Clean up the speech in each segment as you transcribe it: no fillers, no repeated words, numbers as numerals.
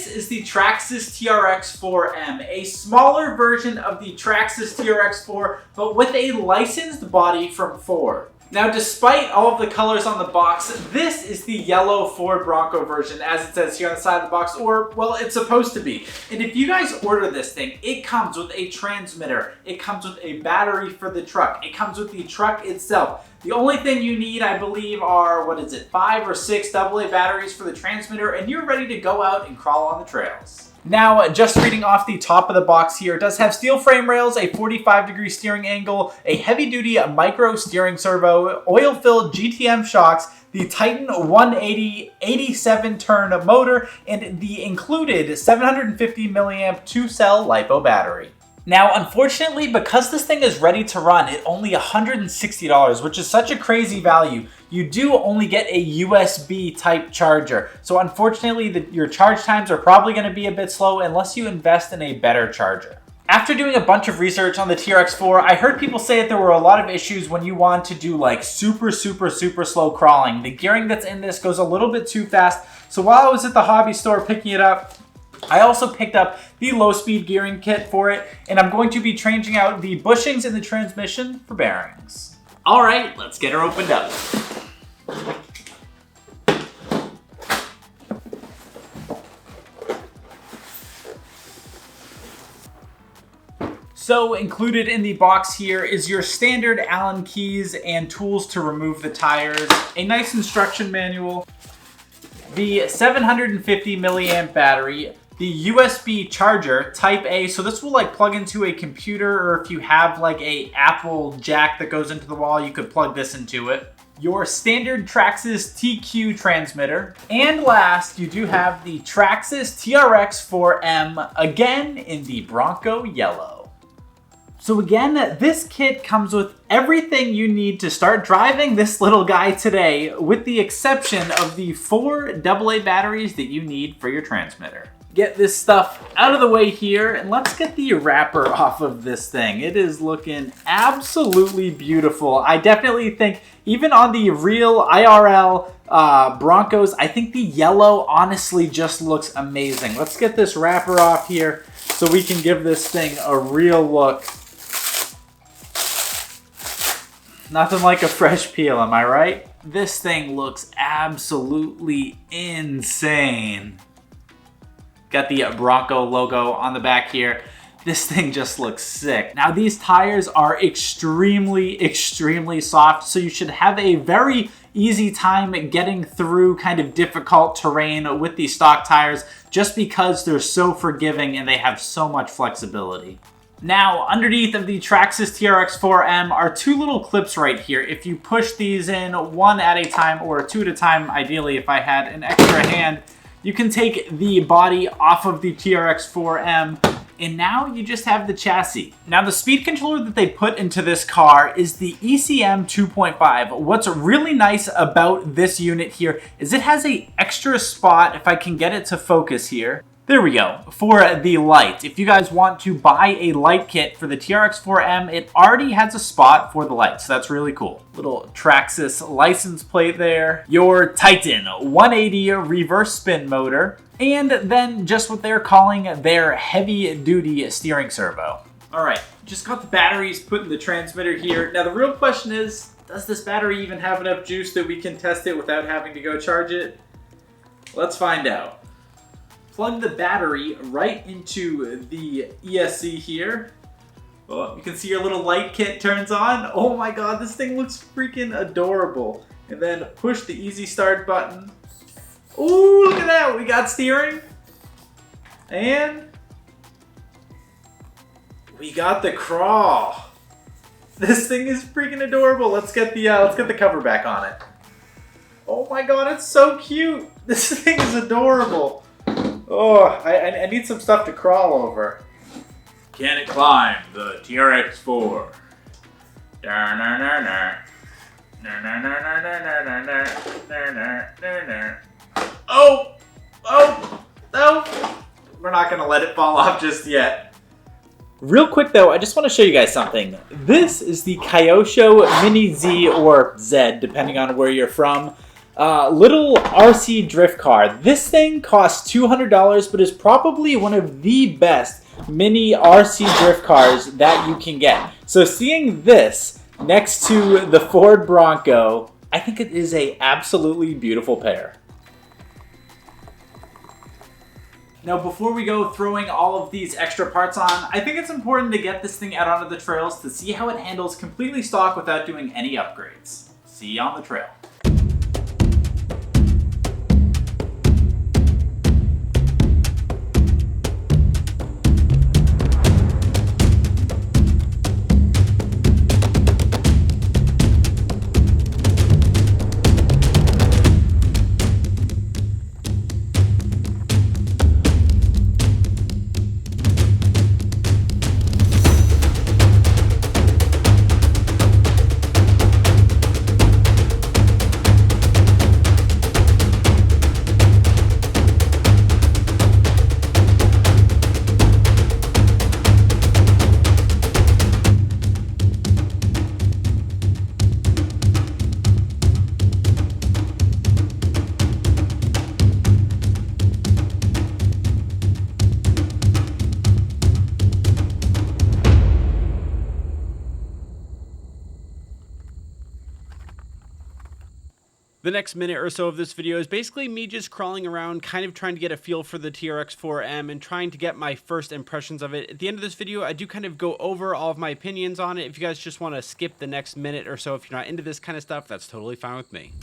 is the Traxxas TRX4M, a smaller version of the Traxxas TRX4, but with a licensed body from Ford. Now, despite all of the colors on the box, this is the yellow Ford Bronco version, as it says here on the side of the box, or, well, it's supposed to be. And if you guys order this thing, it comes with a transmitter, it comes with a battery for the truck, it comes with the truck itself. The only thing you need, I believe, are, 5 or 6 AA batteries for the transmitter, and you're ready to go out and crawl on the trails. Now, just reading off the top of the box here, it does have steel frame rails, a 45-degree steering angle, a heavy-duty micro steering servo, oil-filled GTM shocks, the Titan 180 87-turn motor, and the included 750 milliamp 2-cell LiPo battery. Now, unfortunately, because this thing is ready to run at only $160, which is such a crazy value, you do only get a USB type charger. So unfortunately, your charge times are probably going to be a bit slow unless you invest in a better charger. After doing a bunch of research on the TRX4, I heard people say that there were a lot of issues when you want to do like super slow crawling. The gearing that's in this goes a little bit too fast. So while I was at the hobby store picking it up, I also picked up the low-speed gearing kit for it, and I'm going to be changing out the bushings in the transmission for bearings. All right, let's get her opened up. So included in the box here is your standard Allen keys and tools to remove the tires, a nice instruction manual, the 750 milliamp battery, the USB charger type A, so this will like plug into a computer, or if you have like a Apple jack that goes into the wall, you could plug this into it. Your standard Traxxas TQ transmitter. And last, you do have the Traxxas TRX4M, again in the Bronco yellow. So again, this kit comes with everything you need to start driving this little guy today, with the exception of the 4 AA batteries that you need for your transmitter. Get this stuff out of the way here, and let's get the wrapper off of this thing. It is looking absolutely beautiful. I definitely think, even on the real IRL Broncos, I think the yellow honestly just looks amazing. Let's get this wrapper off here so we can give this thing a real look. Nothing like a fresh peel, am I right? This thing looks absolutely insane. Got the Bronco logo on the back here. This thing just looks sick. Now, these tires are extremely soft, so you should have a very easy time getting through kind of difficult terrain with these stock tires, just because they're so forgiving and they have so much flexibility. Now, underneath of the Traxxas TRX4M are 2 little clips right here. If you push these in 1 at a time, or 2 at a time, ideally if I had an extra hand, you can take the body off of the TRX4M, and now you just have the chassis. Now, the speed controller that they put into this car is the ECM 2.5. What's really nice about this unit here is it has an extra spot, if I can get it to focus here. There we go, for the light. If you guys want to buy a light kit for the TRX4M, it already has a spot for the light, so that's really cool. Little Traxxas license plate there. Your Titan 180 reverse spin motor, and then just what they're calling their heavy-duty steering servo. All right, just got the batteries put in the transmitter here. Now the real question is, does this battery even have enough juice that we can test it without having to go charge it? Let's find out. Plug the battery right into the ESC here. Oh, you can see your little light kit turns on. Oh my god, this thing looks freaking adorable. And then push the easy start button. Ooh, look at that, we got steering. And we got the crawl. This thing is freaking adorable. Let's get the cover back on it. Oh my god, it's so cute. This thing is adorable. Oh, I need some stuff to crawl over. Can it climb the TRX4? Oh! Oh! Oh! We're not gonna let it fall off just yet. Real quick though, I just want to show you guys something. This is the Kyosho Mini Z, or Z, depending on where you're from. Little RC drift car. This thing costs $200, but is probably one of the best mini RC drift cars that you can get. So seeing this next to the Ford Bronco, I think it is a absolutely beautiful pair. Now, before we go throwing all of these extra parts on, I think it's important to get this thing out onto the trails to see how it handles completely stock without doing any upgrades. See you on the trail. The next minute or so of this video is basically me just crawling around, kind of trying to get a feel for the TRX4M and trying to get my first impressions of it. At the end of this video, I do kind of go over all of my opinions on it. If you guys just want to skip the next minute or so, if you're not into this kind of stuff, that's totally fine with me.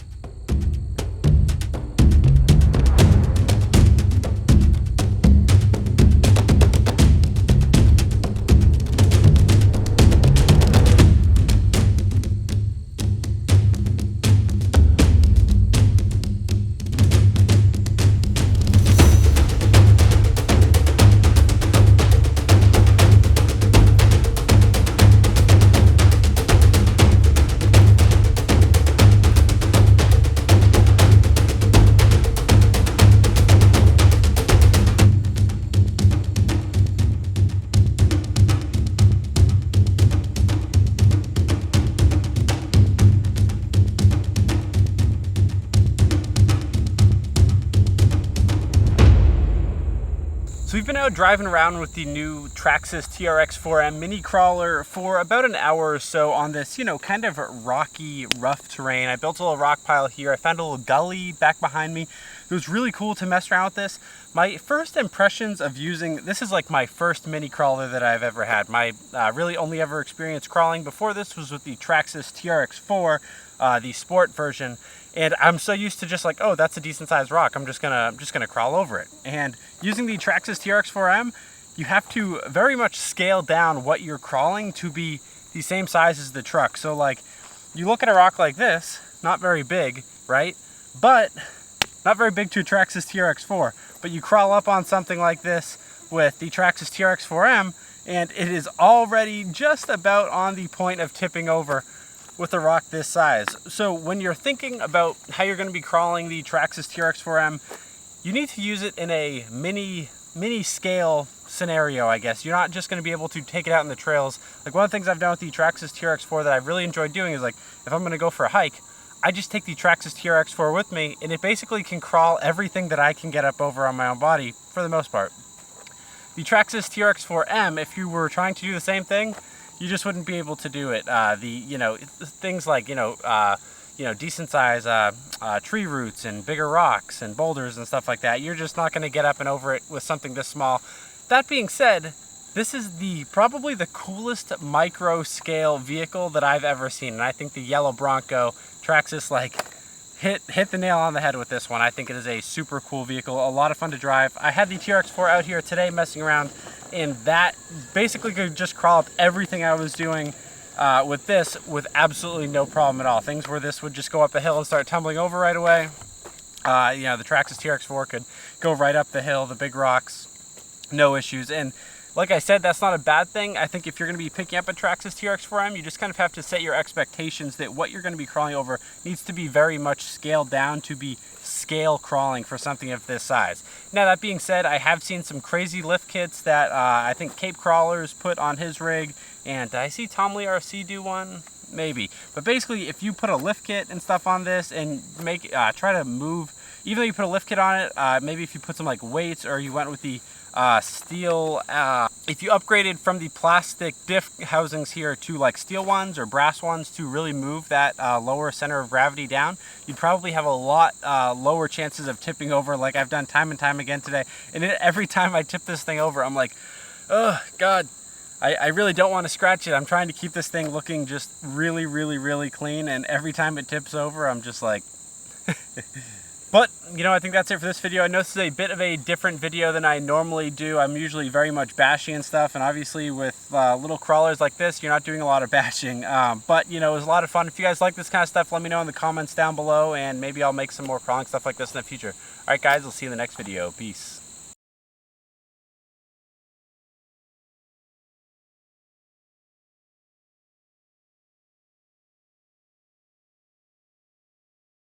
So we've been out driving around with the new Traxxas TRX4M mini crawler for about an hour or so on this, kind of rocky, rough terrain. I built a little rock pile here. I found a little gully back behind me. It was really cool to mess around with this. My first impressions of using, this is like my first mini crawler that I've ever had. My really only ever experience crawling before this was with the Traxxas TRX4, the sport version. And I'm so used to just like, oh, that's a decent sized rock. I'm just gonna crawl over it. And using the Traxxas TRX4M, you have to very much scale down what you're crawling to be the same size as the truck. So like, you look at a rock like this, not very big, right? But not very big to a Traxxas TRX4. But you crawl up on something like this with the Traxxas TRX4M, and it is already just about on the point of tipping over with a rock this size. So when you're thinking about how you're going to be crawling the Traxxas TRX4M, you need to use it in a mini scale scenario, I guess. You're not just going to be able to take it out in the trails. Like one of the things I've done with the Traxxas TRX4 that I've really enjoyed doing is like, if I'm going to go for a hike, I just take the Traxxas TRX4 with me, and it basically can crawl everything that I can get up over on my own body for the most part. The Traxxas TRX4M, if you were trying to do the same thing, you just wouldn't be able to do it. Things like, decent size tree roots and bigger rocks and boulders and stuff like that, you're just not going to get up and over it with something this small. That being said, this is probably the coolest micro scale vehicle that I've ever seen. And I think the yellow Bronco Traxxas hit the nail on the head with this one. I think it is a super cool vehicle, a lot of fun to drive. I had the TRX4 out here today messing around, and that basically could just crawl up everything I was doing with this with absolutely no problem at all. Things where this would just go up a hill and start tumbling over right away. The Traxxas TRX4 could go right up the hill, the big rocks, no issues. And like I said, that's not a bad thing. I think if you're going to be picking up a Traxxas TRX4M, you just kind of have to set your expectations that what you're going to be crawling over needs to be very much scaled down to be scale crawling for something of this size. Now, that being said, I have seen some crazy lift kits that I think Cape Crawlers put on his rig, and did I see Tom Lee RC do one? maybe. But basically, if you put a lift kit and stuff on this and make try to move, even though you put a lift kit on it, maybe if you put some like weights, or you went with the steel, if you upgraded from the plastic diff housings here to like steel ones or brass ones to really move that lower center of gravity down, you'd probably have a lot lower chances of tipping over, like I've done time and time again today. And every time I tip this thing over, I'm like, oh God, I really don't want to scratch it. I'm trying to keep this thing looking just really, really, really clean, and every time it tips over, I'm just like, But, you know, I think that's it for this video. I know this is a bit of a different video than I normally do. I'm usually very much bashing and stuff, and obviously with little crawlers like this, you're not doing a lot of bashing. But, you know, it was a lot of fun. If you guys like this kind of stuff, let me know in the comments down below, and maybe I'll make some more crawling stuff like this in the future. All right, guys, we'll see you in the next video. Peace.